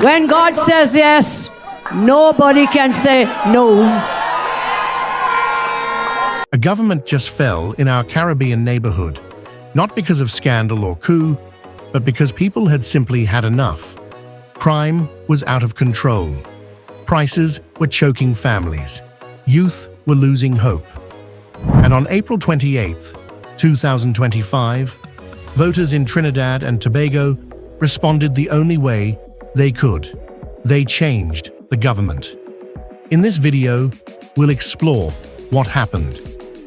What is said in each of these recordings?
When God says yes, nobody can say no. A government just fell in our Caribbean neighborhood, not because of scandal or coup, but because people had simply had enough. Crime was out of control. Prices were choking families. Youth were losing hope. And on April 28, 2025, voters in Trinidad and Tobago responded the only way they could. They changed the government. In this video, we'll explore what happened,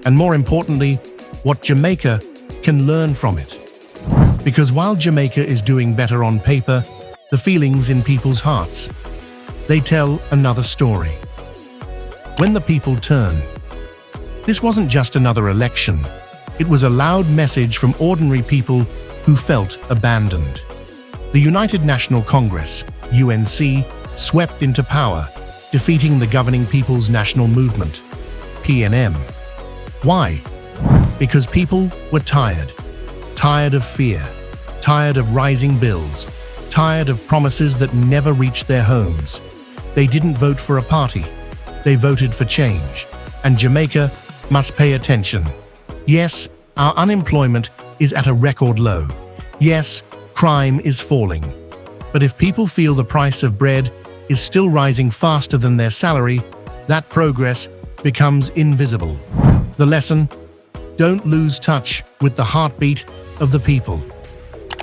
and more importantly, what Jamaica can learn from it. Because while Jamaica is doing better on paper, the feelings in people's hearts, they tell another story. When the people turn, this wasn't just another election. It was a loud message from ordinary people who felt abandoned. The United National Congress, UNC, swept into power, defeating the governing People's National Movement, PNM. Why? Because people were tired. Tired of fear. Tired of rising bills. Tired of promises that never reached their homes. They didn't vote for a party. They voted for change. And Jamaica must pay attention. Yes, our unemployment is at a record low. Yes, crime is falling. But if people feel the price of bread is still rising faster than their salary, that progress becomes invisible. The lesson: don't lose touch with the heartbeat of the people.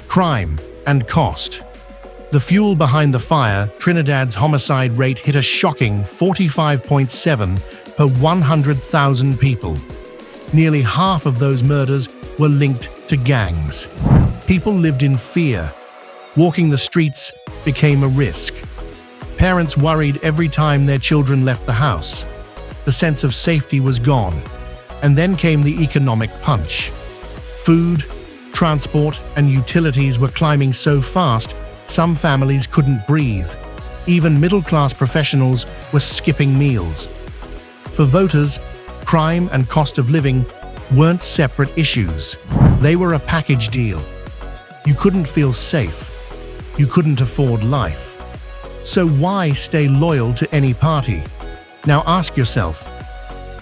Crime and cost. The fuel behind the fire, Trinidad's homicide rate hit a shocking 45.7 per 100,000 people. Nearly half of those murders were linked to gangs. People lived in fear. Walking the streets became a risk. Parents worried every time their children left the house. The sense of safety was gone. And then came the economic punch. Food, transport, and utilities were climbing so fast, some families couldn't breathe. Even middle-class professionals were skipping meals. For voters, crime and cost of living weren't separate issues. They were a package deal. You couldn't feel safe. You couldn't afford life. So why stay loyal to any party? Now ask yourself,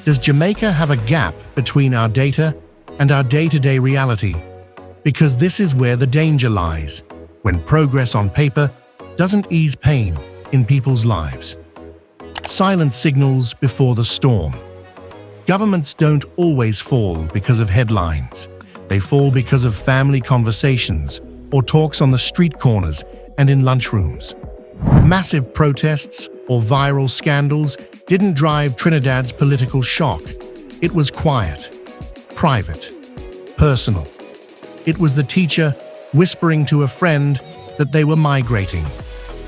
does Jamaica have a gap between our data and our day-to-day reality? Because this is where the danger lies, when progress on paper doesn't ease pain in people's lives. Silent signals before the storm. Governments don't always fall because of headlines. They fall because of family conversations or talks on the street corners and in lunchrooms. Massive protests or viral scandals didn't drive Trinidad's political shock. It was quiet, private, personal. It was the teacher whispering to a friend that they were migrating,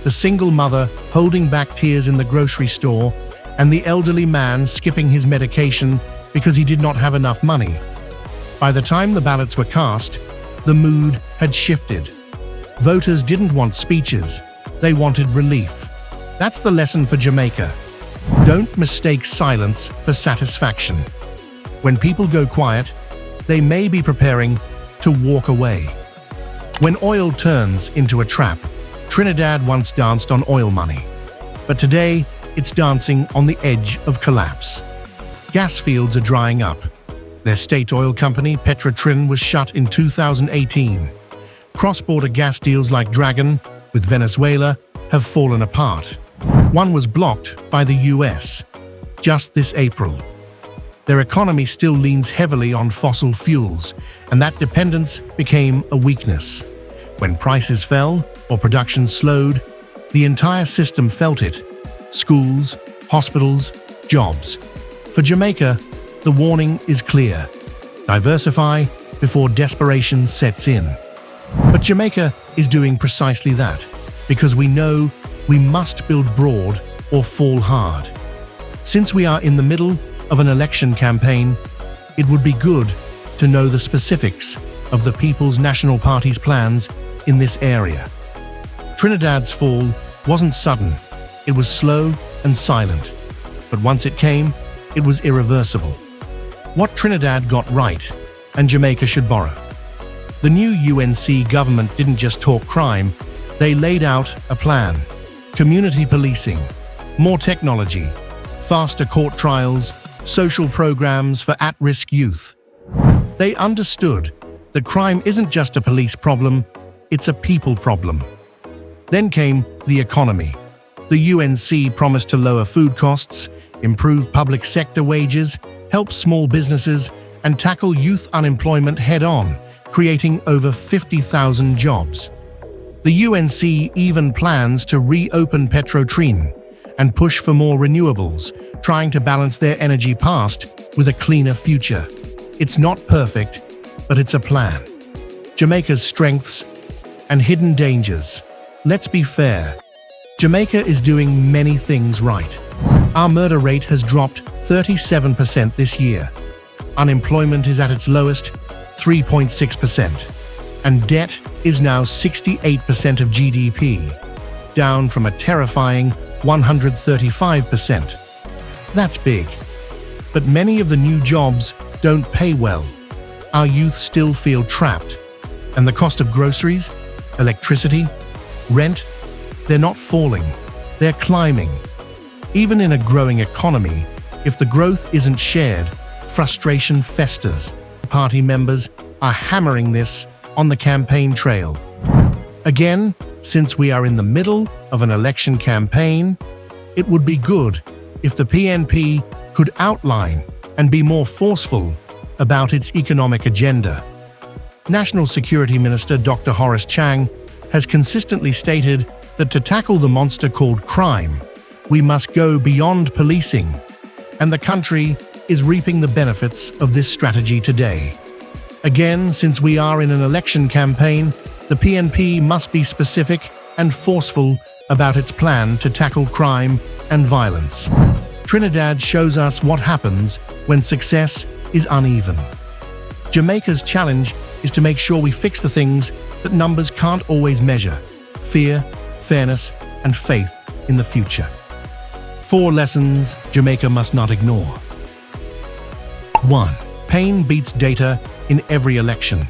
the single mother holding back tears in the grocery store, and the elderly man skipping his medication because he did not have enough money. By the time the ballots were cast, the mood had shifted. Voters didn't want speeches, they wanted relief. That's the lesson for Jamaica. Don't mistake silence for satisfaction. When people go quiet, they may be preparing to walk away. When oil turns into a trap, Trinidad once danced on oil money. But today, it's dancing on the edge of collapse. Gas fields are drying up. Their state oil company, Trin, was shut in 2018. Cross-border gas deals like Dragon with Venezuela have fallen apart. One was blocked by the US just this April. Their economy still leans heavily on fossil fuels, and that dependence became a weakness. When prices fell or production slowed, the entire system felt it. Schools, hospitals, jobs. For Jamaica, the warning is clear. Diversify before desperation sets in. But Jamaica is doing precisely that, because we know we must build broad or fall hard. Since we are in the middle of an election campaign, it would be good to know the specifics of the People's National Party's plans in this area. Trinidads Fall wasn't sudden, it was slow and silent. But once it came, it was irreversible. What Trinidad got right, and Jamaica should borrow. The new UNC government didn't just talk crime, they laid out a plan. Community policing, more technology, faster court trials, social programs for at-risk youth. They understood that crime isn't just a police problem, it's a people problem. Then came the economy. The UNC promised to lower food costs, improve public sector wages, help small businesses, and tackle youth unemployment head-on, creating over 50,000 jobs. The UNC even plans to reopen Petro-Trin and push for more renewables, trying to balance their energy past with a cleaner future. It's not perfect, but it's a plan. Jamaica's strengths and hidden dangers. Let's be fair. Jamaica is doing many things right. Our murder rate has dropped 37% this year. Unemployment is at its lowest, 3.6%. And debt is now 68% of GDP, down from a terrifying 135%. That's big. But many of the new jobs don't pay well. Our youth still feel trapped. And the cost of groceries, electricity, rent, they're not falling, they're climbing. Even in a growing economy, if the growth isn't shared, frustration festers. Party members are hammering this on the campaign trail. Again, since we are in the middle of an election campaign, it would be good if the PNP could outline and be more forceful about its economic agenda. National Security Minister Dr. Horace Chang has consistently stated that to tackle the monster called crime, we must go beyond policing, and the country is reaping the benefits of this strategy today. Again, since we are in an election campaign, the PNP must be specific and forceful about its plan to tackle crime and violence. Trinidad shows us what happens when success is uneven. Jamaica's challenge is to make sure we fix the things that numbers can't always measure: fear, fairness, and faith in the future. 4 lessons Jamaica must not ignore. 1. Pain beats data in every election.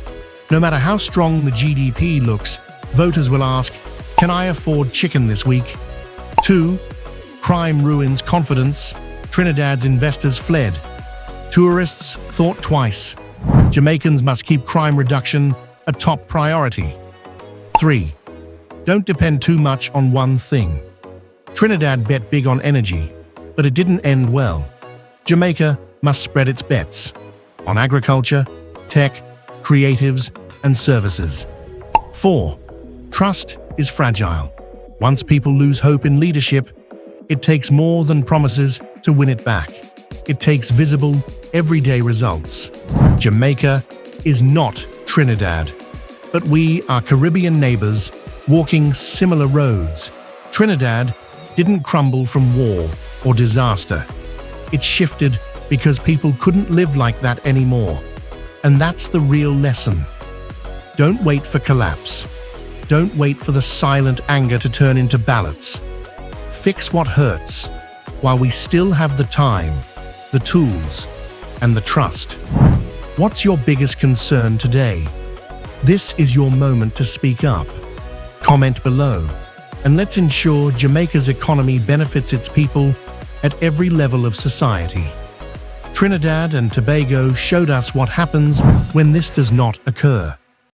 No matter how strong the GDP looks, voters will ask, "Can I afford chicken this week?" 2. Crime ruins confidence. Trinidad's investors fled. Tourists thought twice. Jamaicans must keep crime reduction a top priority. 3. Don't depend too much on one thing. Trinidad bet big on energy, but it didn't end well. Jamaica must spread its bets on agriculture, tech, creatives, and services. 4. Trust is fragile. Once people lose hope in leadership, it takes more than promises to win it back. It takes visible, everyday results. Jamaica is not Trinidad, but we are Caribbean neighbors walking similar roads. Trinidad didn't crumble from war or disaster. It shifted because people couldn't live like that anymore. And that's the real lesson. Don't wait for collapse. Don't wait for the silent anger to turn into ballots. Fix what hurts while we still have the time, the tools, and the trust. What's your biggest concern today? This is your moment to speak up. Comment below, and let's ensure Jamaica's economy benefits its people at every level of society. Trinidad and Tobago showed us what happens when this does not occur.